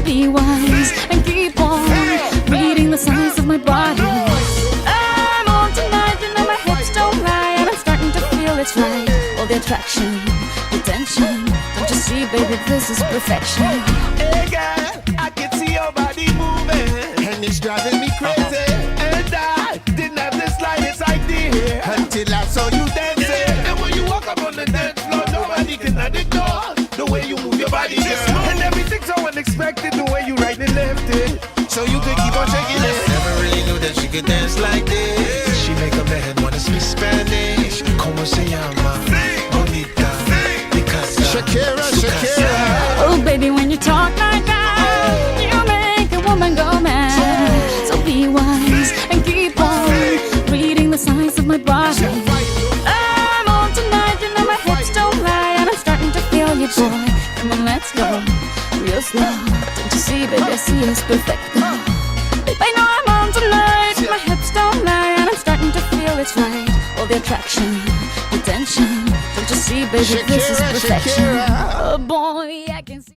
be wise and keep on reading the signs of my body. I'm on tonight, you know my hips don't lie, and I'm starting to feel it's right. All the attraction, the tension, don't you see, baby, this is perfection. Hey girl, I can see your body moving, and it's driving me crazy. And I didn't have the slightest idea until I saw you dancing. And when you walk up on the dance floor, nobody can ignore the way you move your body, girl. And everything's so unexpected, the way you right and left it, so you could keep on shaking it. Never really knew that she could dance like this. She make a man wanna speak Spanish. Como se llama? Bonita. Because Shakira, Shakira. Oh baby, when you talk like that, you make a woman go mad. So be wise and keep on reading the signs of my body. I'm on tonight, you know my hips don't lie, and I'm starting to feel you, boy. Come on, let's go real slow. Don't you see, baby, I see it's perfect. Babe, I know I'm on tonight, my hips don't lie, and I'm starting to feel it's right. All the attraction, the tension, don't you see, baby, this is Shakira, perfection. Shakira. Oh boy, I can see.